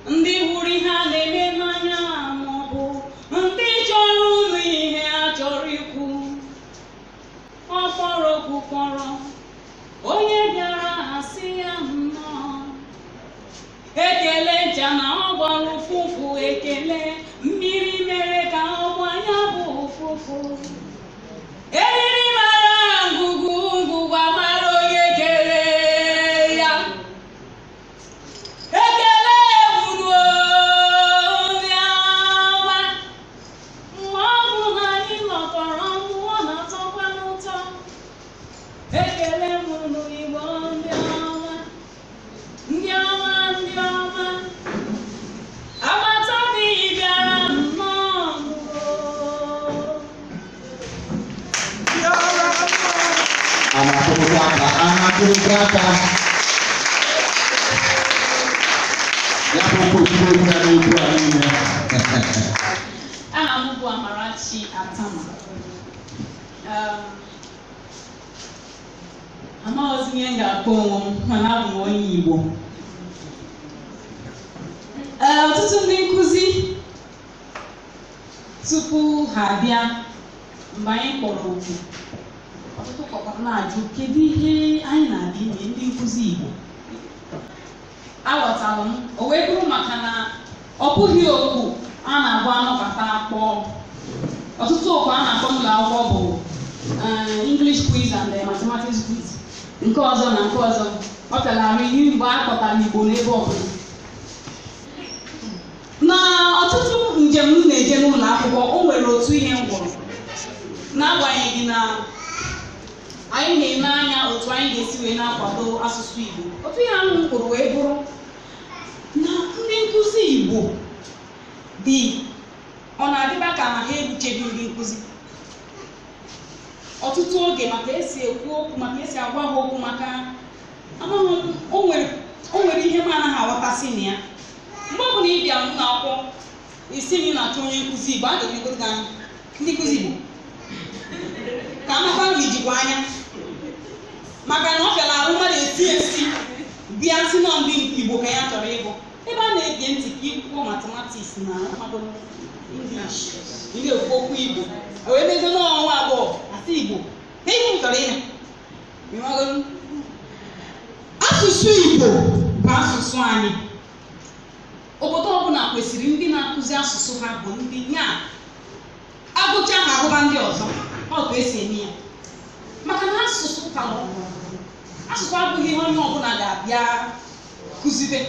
ndị hụrụ ihe a na-eme n'anya ma ọ bụ ndị chọrọ ụlọ ihe a chọrọ ikwu. Ọ kpọrọ okwu kpọrọ onye bịara asị ya nnọọ. Ekele ncha na ọ gbara ụfụfụ, ekele mmiri mere ka ọ gbanya bụ ụfụfụ. Eriri mara ngụgụ ngụgụ amara onye kere ya. Ekele buru obi ọma. Mgbe ọ bụ na anyị nọkọrọ mmụọ na-atọkwa n'ụtọ. Ekele mụrụ Igbo ndị ọma, ndị ọma, ndị ọma. Agbata obi bịara nnọọ. Anakurugaka ya pokuwa na n'egwu anyị. Aha m bụ Amarachi Atama. Amaghịzi ihe m ga-akpọ onwe m, mana abụ m onye Igbo. Ọtụtụ ndị nkụzi tupu ha abịa mgbe anyị kpọrọ okwu, ọtụtụ kpọkwara na-ajụ kedu ihe anyị na-abịa ime ndị nkụzi Igbo. Aghọtara m, o wee bụrụ maka na ọ bụghị okwu a na-agba anọkọta akpọ. Ọtụtụ okwu a na-akpọ n'ụlọ akwụkwọ bụ English quiz and mathematics quiz, nke ọzọ na nke ọzọ. Ọ pịara arụ ihe mgbe a kpọtara Igbo n'ebe ọbụla. Na ọtụtụ njem m na-eje n'ụlọ akwụkwọ, o nwere otu ihe m gwụrụ, n'agbanyeghị na anyị na-eme anya otu anyị ga-esi wee na-akwado asụsụ Igbo. Otu ihe ahụ m kwuru wee bụrụ na ndị nkụzi Igbo dị, ọ na-adịba ka na ha erucheghị ndị nkụzi ọtụtụ oge maka esi ekwu okwu, maka esi agwa ha okwu, maka amaghị m, o nwere ihe m anaghị aghọtasị na ya. Mgbe ọ bụ na ị bịa n'ụlọ akwụkwọ isi na ị na-achọ onye nkụzi Igbo, a ga-emegoro gị anya ndị nkụzi Igbo ka amakwa gị ijikwa anya, maka na ọ bịara ahụ mmadụ esi bịa si nọ ndị Igbo ka ya chọrọ ịbụ. Ebe a na-ege ntị ka ịkwụkwọ mathematics na English, ndị ekwu okwu Igbo, wee mezie n'ọnwa abụọ asị Igbo ihe m chọrọ ime. Asụsụ Igbo bụ asụsụ anyị. Obodo ọbụla kwesịrị ndị na-akụzi asụsụ ha bụ ndị nya agụcha ha ahụba ndị ọzọ. Ọ bụ esi eme ya, maka na asụsụ ka asụsụ abụghị ihe onye ọbụla ga-abịa kụzibe.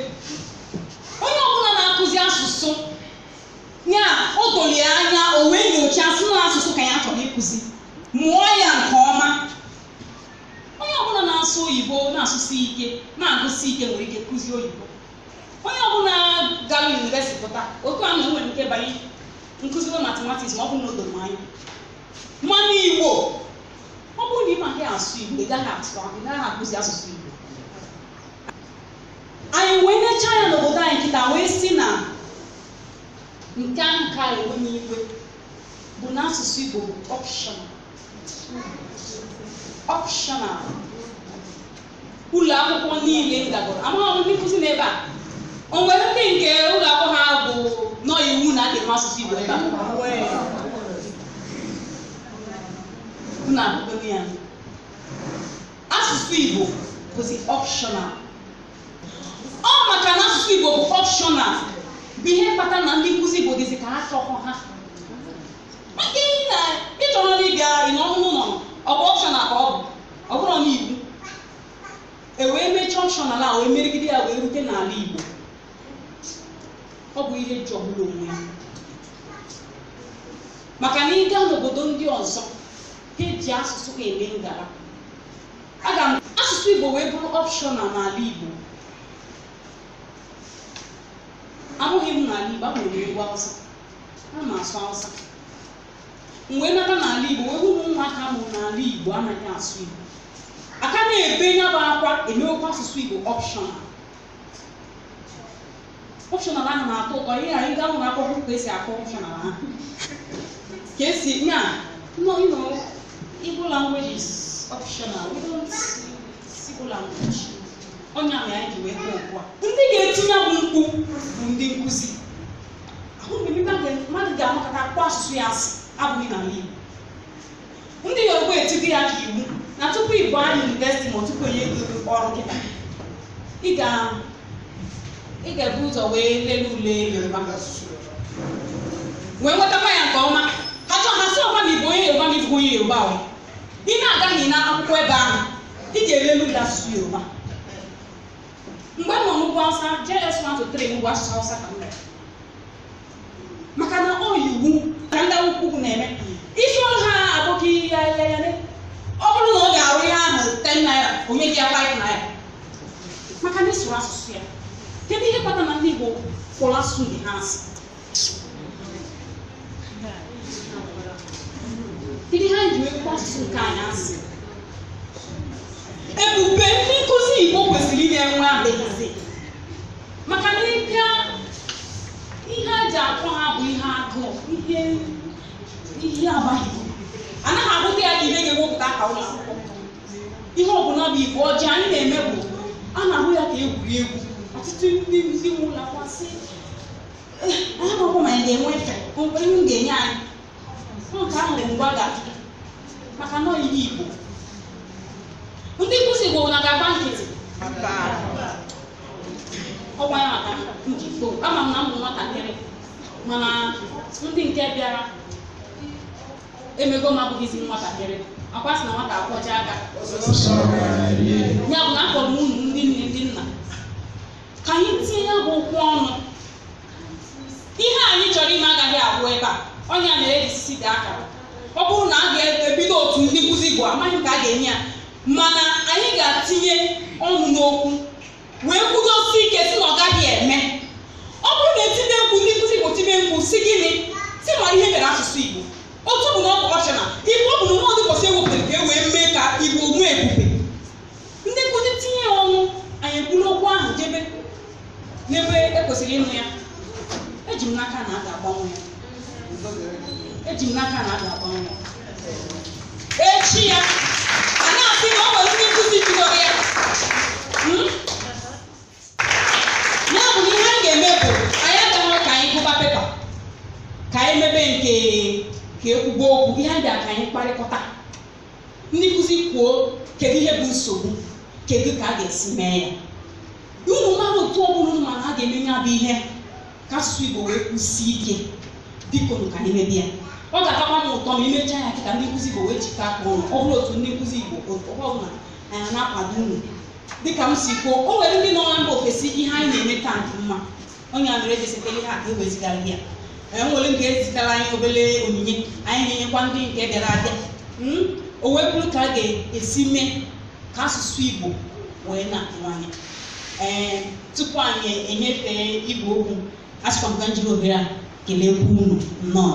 Onye ọbụla na-akụzi asụsụ ya o dolie anya, o wee nyochaa sị na asụsụ ka ya chọrọ ịkụzi, mụọ ya nke ọma. Onye ọbụla na-asụ oyibo na-asụsị ike, na-agụsị ike nwere ike kụzi oyibo. Onye ọbụla gara yunivesiti pụta, otu ahụ nwere ike banye nkụziwe mathematics ma ọ bụ na o doro anya. Mmanụ Igbo, ọ bụrụ na ị maghị asụ Igbo, ị gaghị akụzi asụsụ Igbo. Anyị wee nechaa ya n'obodo anyị nkịta wee si na nke ahụ ka enwe n'igwe bụ na asụsụ Igbo bụ optional. Ụlọ akwụkwọ niile ngagoro, amaghị ndị nkụzi n'ebe a. O nwere ndị nke ụlọ akwụkwọ ha bụ nọ iwu na a ga-eme asụsụ Igbo ebe a. Asụsụ Igbo bụzi optional. Ọ maka na asụsụ Igbo bụ optional bụ ihe kpatara na ndị nkụzi Igbo dịzi ka ha chọkọ ha. Maka ịchọrọ na ịbịa n'ọnụnụ nọ, ọ bụ optional ka ọ bụrụ n'iwu. E wee mechaa optional a wee merigide ya wee rute n'ala Igbo. Ọ bụ ihe jọgburu onwe ya, maka na ịga n'obodo ndị ọzọ ha eji asụsụ ha eme ngara. Asụsụ Igbo wee bụrụ optional n'ala Igbo. Amụghị m n'ala Igbo, amụrụ m egwu Hausa, a na-asụ Hausa. Mgbe nata n'ala Igbo wee hụ ụmụaka mụrụ n'ala Igbo anaghị asụ Igbo, aka na-ebe ya bụ akwa emewekwa asụsụ Igbo optional. Optional ahụ na-atọ ụtọ. Ihe anyị gaa ụlọ akwụkwọ ka esi akọ optional ahụ, ka esi nya Igbo language is optional. We don't see Igbo language. Onye ahụ anyị ji wee kpọọ okwu a. Ndị ga-etinye bụ mkpu bụ ndị nkụzi ahụ mgbe mmadụ ga-amakọta akwụkwọ asụsụ ya asị abụghị n'ala Igbo. Ndị Yoruba etigo ya ka iwu na tupu ị baa yunivesiti ma tupu onye ọrụ nkịta ị ga-ebu ụzọ wee lelee ule Yoruba wee nwetakwa ya nke ọma. Ha sị ọgwa na Igbo onye Yoruba na ịbụ onye Yoruba ahụ ị na-agaghị na akwụkwọ ebe ahụ ị ga-elele ule asụsụ Yoruba. Mgbe m nọ n'ugwu Hausa JS1 to 3 mgbe asụsụ Hausa ka m mere maka na ọ iwu ka ndị akwụkwọ na-eme isi ọrụ ha abụghị ya ọ bụrụ na ọ ga-arụ ihe ahụ 10 naira onye gị ya 5 naira maka na ịsụrụ asụsụ ya. Kedu ihe kpatara na ndị Igbo kwụrụ asụsụ ndị ha asị? Kedu ihe anyị ji wee kwụọ asụsụ nke anyị asị? Ebube ndị nkụzi Igbo kwesịrị inye nwa adịghịzi maka na ịbịa ihe a ji akpọ ha bụ ihe agụụ ihe abaghị anaghị ahụta ya ka ihe ga-ewepụta ka ụlọ akwụkwọ. Ihe ọbụla bụ Igbo ọjọọ anyị na-eme bụ a na-ahụ ya ka egwuregwu. Ọtụtụ ndị nwe ụlọ akwụkwọ sị akwụkwọ ma anyị ga-enwe efe ihe m ga-enye anyị nke ahụ bụ ngwa ga-atụ maka na ihe Igbo. Ndị nkụzi Igbo na ga-agba nkịtị ọgwa ya maka njikọ ama m na m bụ nwatakịrị mana ndị nke bịara emego m abụghịzi nwatakịrị akwa sị na nwata akwọcha aka ya bụ na akpọrọ unu ndị nne ndị nna ka anyị tinye ya bụ okwu ọnụ. Ihe anyị chọrọ ime agaghị agwụ ebe a ọnya mere ejisi dị akara. Ọ bụrụ na a ga-ebido otu ndị nkụzi Igbo amaghị m ka a ga-enye ya mana anyị ga-atinye ọnụ n'okwu wee kwudosi ike si na ọ gaghị eme. Ọ bụrụ na etinye mkpu ndị nkụzi Igbo tinye mkpu si gịnị si ma ihe mere asụsụ Igbo otu bụ na ọ bụ ọchịna ife ọ bụ na ụmụdị ụbọchị ewepụtara ka e wee mee ka Igbo nwee ebube. Ndị nkụzi tinye ya ọnụ anyị ekwuru okwu ahụ jebe n'ebe ekwesịrị ịnụ ya. Eji m n'aka na a ga-agbanwe ya. Eji m n'aka na a ga-agbanwe ya echi ya a na-asị na ọ nwere ndị nkụzi bidoro ya. Ya bụ na ihe anyị ga-eme bụ anyị agaghị ka anyị gụba pepa ka anyị mebe nke ka ekwugo okwu ihe anyị bịa ka anyị kparịkọta. Ndị nkụzi kwuo kedu ihe bụ nsogbu kedu ka a ga-esi mee ya. Unu mara otu ọ bụrụ mana a ga-eme ya bụ ihe ka asụsụ Igbo wee kwụsie ike biko ka anyị mebe ya. Ọ ga-atakwa m ụtọ ma imechaa ya ka ndị nkụzi Igbo wee jikọta aka ọnụ. Ọ bụrụ otu ndị nkụzi Igbo ọbụla anyị na-akwado unu dịka m si kwuo o nwere ndị nọ na mba ofesi ihe anyị na-eme taa nke mma onye a mere ejesetele ha ka ewezigara ya nwere nke ezitara anyị obere onyinye anyị na-enyekwa ndị nke bịara abịa o wee bụrụ ka a ga-esi mee ka asụsụ Igbo wee na-akụwanye. Tupu anyị enyefe igwe okwu asịkwa m ka njiri ohere a kelekwa unu nnọọ.